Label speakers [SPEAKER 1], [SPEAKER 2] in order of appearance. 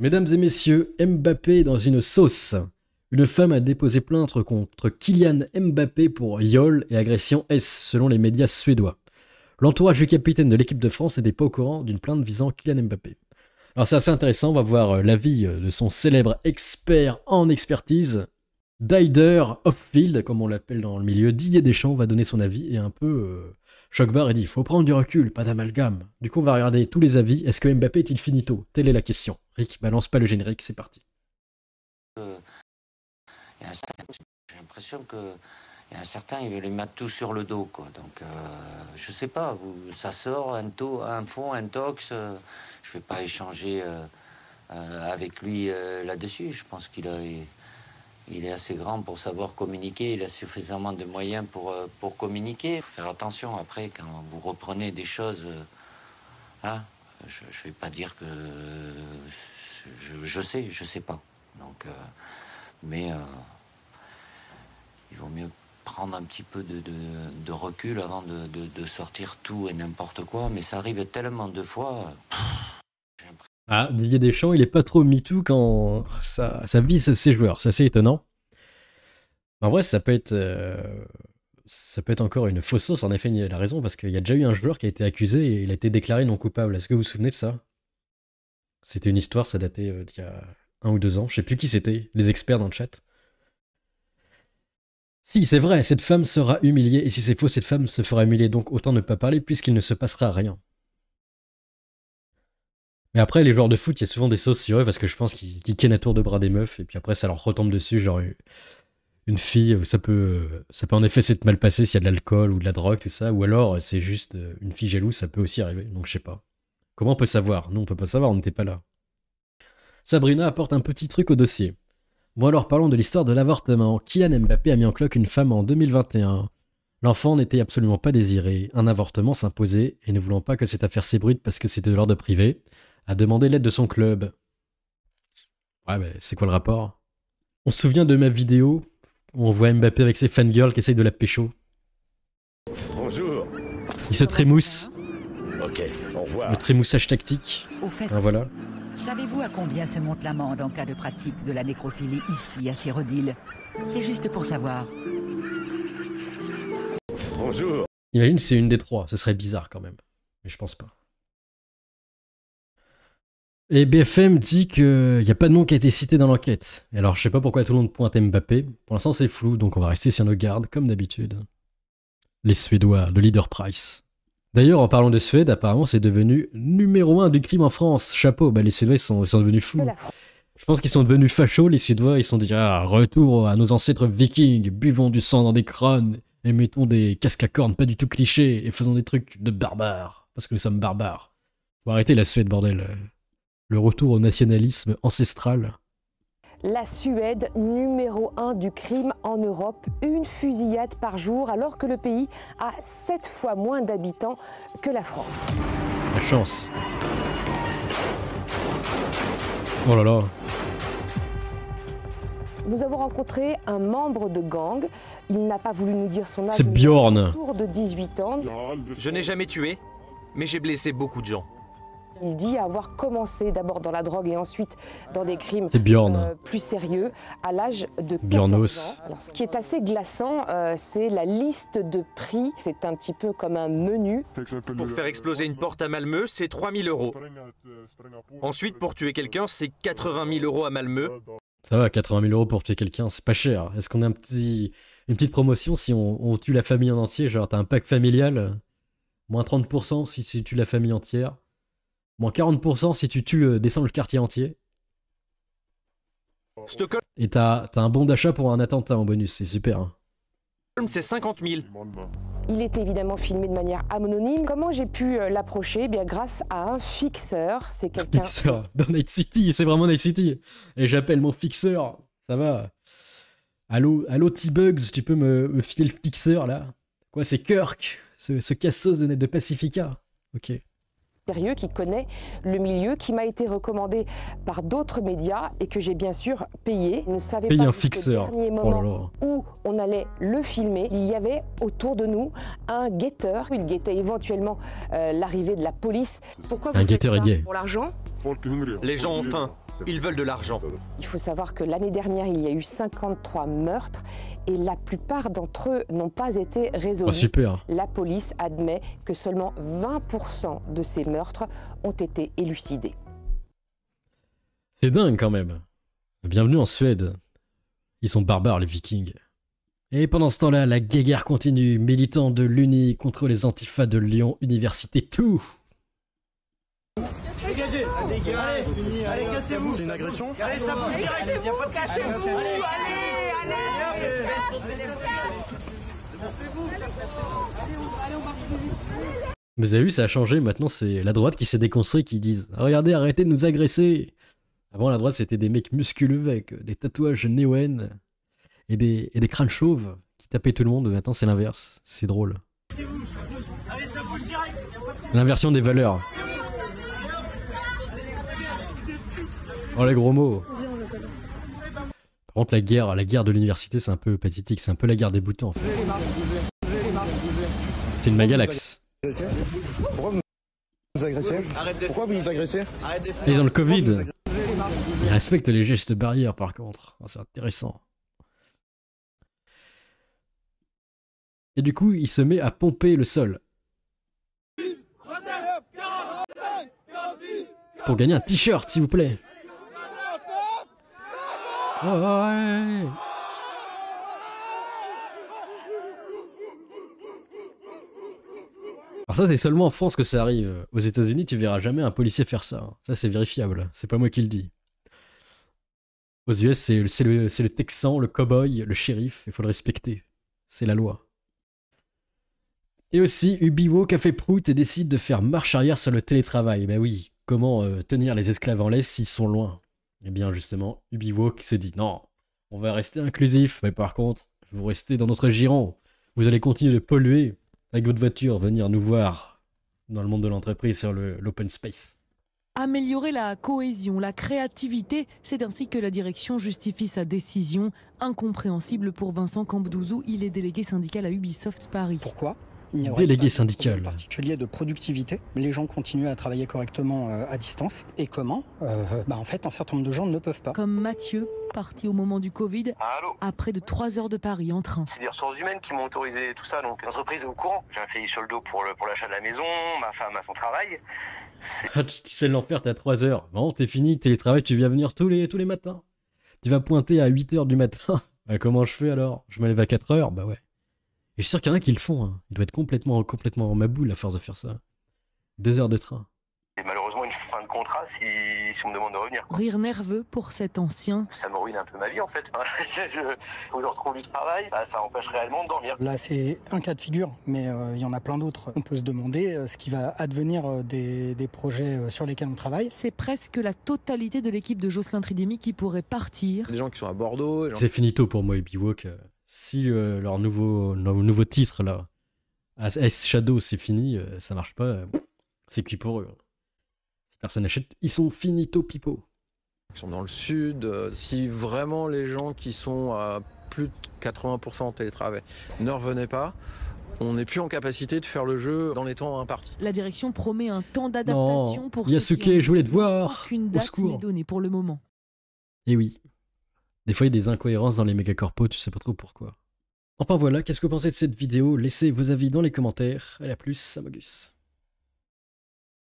[SPEAKER 1] Mesdames et messieurs, Mbappé dans une sauce. Une femme a déposé plainte contre Kylian Mbappé pour viol et agression S, selon les médias suédois. L'entourage du capitaine de l'équipe de France n'était pas au courant d'une plainte visant Kylian Mbappé. Alors c'est assez intéressant, on va voir l'avis de son célèbre expert en expertise, Dider Off-Field, comme on l'appelle dans le milieu. Didier Deschamps va donner son avis et un peu choc-barre et dit « Faut prendre du recul, pas d'amalgame ». Du coup on va regarder tous les avis. Est-ce que Mbappé est-il finito? Telle est la question. Rick, balance pas le générique, c'est parti.
[SPEAKER 2] J'ai l'impression que y a un certain, il veut les mettre tout sur le dos, quoi. Donc, je sais pas, ça sort, un fond, un tox. Je vais pas échanger avec lui là-dessus. Je pense qu'il est assez grand pour savoir communiquer. Il a suffisamment de moyens pour communiquer. Il faut faire attention après quand vous reprenez des choses. Je vais pas dire que je sais pas. Donc, mais il vaut mieux prendre un petit peu de recul avant de sortir tout et n'importe quoi, mais ça arrive tellement de fois.
[SPEAKER 1] Ah, Didier Deschamps, il est pas trop MeToo quand ça vise ses joueurs, c'est assez étonnant. En vrai, ça peut être encore une fausse sauce, en effet, il a raison, parce qu'il y a déjà eu un joueur qui a été accusé et il a été déclaré non coupable. Est-ce que vous vous souvenez de ça? C'était une histoire, ça datait d'il y a 1 ou 2 ans, je sais plus qui c'était, les experts dans le chat. Si, c'est vrai, cette femme sera humiliée, et si c'est faux, cette femme se fera humilier, donc autant ne pas parler puisqu'il ne se passera rien. Mais après, les joueurs de foot, il y a souvent des sauces sur eux parce que je pense qu'ils kennent à tour de bras des meufs, et puis après ça leur retombe dessus, genre une fille, ça peut en effet s'être mal passé s'il y a de l'alcool ou de la drogue, tout ça, ou alors c'est juste une fille jalouse, ça peut aussi arriver, donc je sais pas. Comment on peut savoir? Nous, on peut pas savoir, on n'était pas là. Sabrina apporte un petit truc au dossier. Bon alors parlons de l'histoire de l'avortement. Kylian Mbappé a mis en cloque une femme en 2021. L'enfant n'était absolument pas désiré. Un avortement s'imposait et ne voulant pas que cette affaire s'ébruite parce que c'était de l'ordre privé, a demandé l'aide de son club. Ouais, mais c'est quoi le rapport? On se souvient de ma vidéo où on voit Mbappé avec ses fangirls qui essayent de la pécho.
[SPEAKER 3] Bonjour.
[SPEAKER 1] Il se trémousse.
[SPEAKER 3] Ok, au revoir.
[SPEAKER 1] Le trémoussage tactique.
[SPEAKER 4] Au fait,
[SPEAKER 1] voilà.
[SPEAKER 4] Savez-vous à combien se monte l'amende en cas de pratique de la nécrophilie ici à Cyrodiil? C'est juste pour savoir.
[SPEAKER 3] Bonjour.
[SPEAKER 1] Imagine si c'est une des 3, ce serait bizarre quand même. Mais je pense pas. Et BFM dit qu'il n'y a pas de nom qui a été cité dans l'enquête. Alors je sais pas pourquoi tout le monde pointe Mbappé. Pour l'instant c'est flou, donc on va rester sur nos gardes, comme d'habitude. Les Suédois, le leader Price. D'ailleurs, en parlant de Suède, apparemment c'est devenu numéro 1 du crime en France. Chapeau, bah les Suédois ils sont devenus fous. Je pense qu'ils sont devenus fachos, les Suédois, ils se sont dit « Ah, retour à nos ancêtres vikings, buvons du sang dans des crânes et mettons des casques à cornes pas du tout clichés et faisons des trucs de barbares, parce que nous sommes barbares. » Faut arrêter la Suède, bordel. Le retour au nationalisme ancestral.
[SPEAKER 5] La Suède, numéro 1 du crime en Europe, une fusillade par jour, alors que le pays a 7 fois moins d'habitants que la France.
[SPEAKER 1] La chance. Oh là là.
[SPEAKER 5] Nous avons rencontré un membre de gang. Il n'a pas voulu nous dire son âge.
[SPEAKER 1] C'est Bjorn.
[SPEAKER 5] Autour de 18 ans.
[SPEAKER 6] Je n'ai jamais tué, mais j'ai blessé beaucoup de gens.
[SPEAKER 5] Il dit avoir commencé d'abord dans la drogue et ensuite dans des crimes plus sérieux à l'âge de 14 ans. Alors, ce qui est assez glaçant, c'est la liste de prix. C'est un petit peu comme un menu.
[SPEAKER 6] Pour faire exploser une porte à Malmö, c'est 3 000 €. Ensuite, pour tuer quelqu'un, c'est 80 000 € à Malmö.
[SPEAKER 1] Ça va, 80 000 € pour tuer quelqu'un, c'est pas cher. Est-ce qu'on a une petite promotion si on tue la famille en entier? Genre, t'as un pack familial, moins 30% si tu tues la famille entière. Moins 40% si tu descends le quartier entier.
[SPEAKER 6] Stockholm.
[SPEAKER 1] Et t'as un bon d'achat pour un attentat en bonus, c'est super. Hein.
[SPEAKER 6] C'est 50 000.
[SPEAKER 5] Il est évidemment filmé de manière anonyme. Comment j'ai pu l'approcher? Bien grâce à un fixeur. C'est quelqu'un.
[SPEAKER 1] Fixeur dans Night City, c'est vraiment Night City. Et j'appelle mon fixeur, ça va. Allô T-Bugs, tu peux me filer le fixeur là? Quoi, c'est Kirk, ce cassos de Pacifica. Ok.
[SPEAKER 5] Sérieux, qui connaît le milieu, qui m'a été recommandé par d'autres médias et que j'ai bien sûr payé. Je ne savais pas
[SPEAKER 1] un fixeur.
[SPEAKER 5] Au dernier moment où on allait le filmer, il y avait autour de nous un guetteur. Il guettait éventuellement l'arrivée de la police.
[SPEAKER 7] Pourquoi vous faites ça? Pour l'argent?
[SPEAKER 6] Les gens ont faim, ils veulent de l'argent.
[SPEAKER 5] Il faut savoir que l'année dernière, il y a eu 53 meurtres et la plupart d'entre eux n'ont pas été résolus.
[SPEAKER 1] Oh, super.
[SPEAKER 5] La police admet que seulement 20% de ces meurtres ont été élucidés.
[SPEAKER 1] C'est dingue quand même. Bienvenue en Suède. Ils sont barbares les Vikings. Et pendant ce temps-là, la guéguerre continue. Militants de l'Uni contre les antifas de Lyon Université tout.
[SPEAKER 7] Dégagez, allez, cassez-vous. C'est une agression. Allez, ça bouge direct. Il n'y a pas de cassez-vous.
[SPEAKER 1] Mais vous avez vu, ça a changé. Maintenant, c'est la droite qui s'est déconstruite, qui disent « Regardez, arrêtez de nous agresser !» Avant, la droite, c'était des mecs musculeux avec des tatouages néo-haine et des crânes chauves qui tapaient tout le monde. Maintenant, c'est l'inverse. C'est drôle. L'inversion des valeurs. Oh, les gros mots. Par contre, la guerre de l'université, c'est un peu pathétique. C'est un peu la guerre des boutons, en fait. C'est une magalaxe.
[SPEAKER 8] Pourquoi vous nous agressez? Pourquoi vous nous agressez?
[SPEAKER 1] Ils ont le Covid. Ils respectent les gestes barrières, par contre. Oh, c'est intéressant. Et du coup, il se met à pomper le sol. Pour gagner un t-shirt, s'il vous plaît. Oh, ouais. Alors ça, c'est seulement en France que ça arrive. Aux États-Unis, tu verras jamais un policier faire ça. Ça, c'est vérifiable. C'est pas moi qui le dis. Aux US, c'est le Texan, le cow-boy, le shérif. Il faut le respecter. C'est la loi. Et aussi, Ubiwoke a fait prout et décide de faire marche arrière sur le télétravail. Ben oui, comment tenir les esclaves en laisse s'ils sont loin? Eh bien, justement, Ubiwoke se dit non, on va rester inclusif, mais par contre, vous restez dans notre giron. Vous allez continuer de polluer avec votre voiture, venir nous voir dans le monde de l'entreprise sur l'open space.
[SPEAKER 9] Améliorer la cohésion, la créativité, c'est ainsi que la direction justifie sa décision. Incompréhensible pour Vincent Campdouzou, il est délégué syndical à Ubisoft Paris.
[SPEAKER 10] Pourquoi ?
[SPEAKER 1] Délégué syndical.
[SPEAKER 10] En particulier de productivité. Les gens continuent à travailler correctement à distance. Et comment ? En fait, un certain nombre de gens ne peuvent pas.
[SPEAKER 9] Comme Mathieu, parti au moment du Covid, à près de 3 heures de Paris en train.
[SPEAKER 11] C'est des ressources humaines qui m'ont autorisé tout ça, donc l'entreprise est au courant. J'ai un crédit sur le dos pour l'achat de la maison, ma femme a son travail.
[SPEAKER 1] Tu sais l'enfer, t'es à 3 heures. Bon, t'es fini, télétravail, tu viens venir tous les matins. Tu vas pointer à 8 heures du matin. Comment je fais alors? Je me lève à 4 heures? Bah ouais. Et je suis sûr qu'il y en a qui le font. Hein. Il doit être complètement en maboule à force de faire ça. 2 heures de train.
[SPEAKER 11] Et malheureusement une fin de contrat si on me demande de revenir.
[SPEAKER 9] Rire nerveux pour cet ancien.
[SPEAKER 11] Ça me ruine un peu ma vie en fait. Faut que je retrouve du travail, ça empêche réellement de dormir.
[SPEAKER 10] Là c'est un cas de figure, mais il y en a plein d'autres. On peut se demander ce qui va advenir des projets sur lesquels on travaille.
[SPEAKER 9] C'est presque la totalité de l'équipe de Jocelyn Tridemi qui pourrait partir.
[SPEAKER 12] Des gens qui sont à Bordeaux.
[SPEAKER 1] C'est finito pour moi Ubiwoke. Si leur nouveau titre là, S Shadow c'est fini, ça marche pas, c'est cuit pour eux. Si personne n'achète, ils sont finito pipo.
[SPEAKER 12] Ils sont dans le sud. Si vraiment les gens qui sont à plus de 80% en télétravail ne revenaient pas, on n'est plus en capacité de faire le jeu dans les temps impartis.
[SPEAKER 9] La direction promet un temps d'adaptation pour
[SPEAKER 1] Yasuke, je voulais te voir.
[SPEAKER 9] Aucune date n'est donnée pour le moment.
[SPEAKER 1] Et oui. Des fois, il y a des incohérences dans les mégacorpos, tu sais pas trop pourquoi. Enfin voilà, qu'est-ce que vous pensez de cette vidéo? Laissez vos avis dans les commentaires. À la plus, Samogus.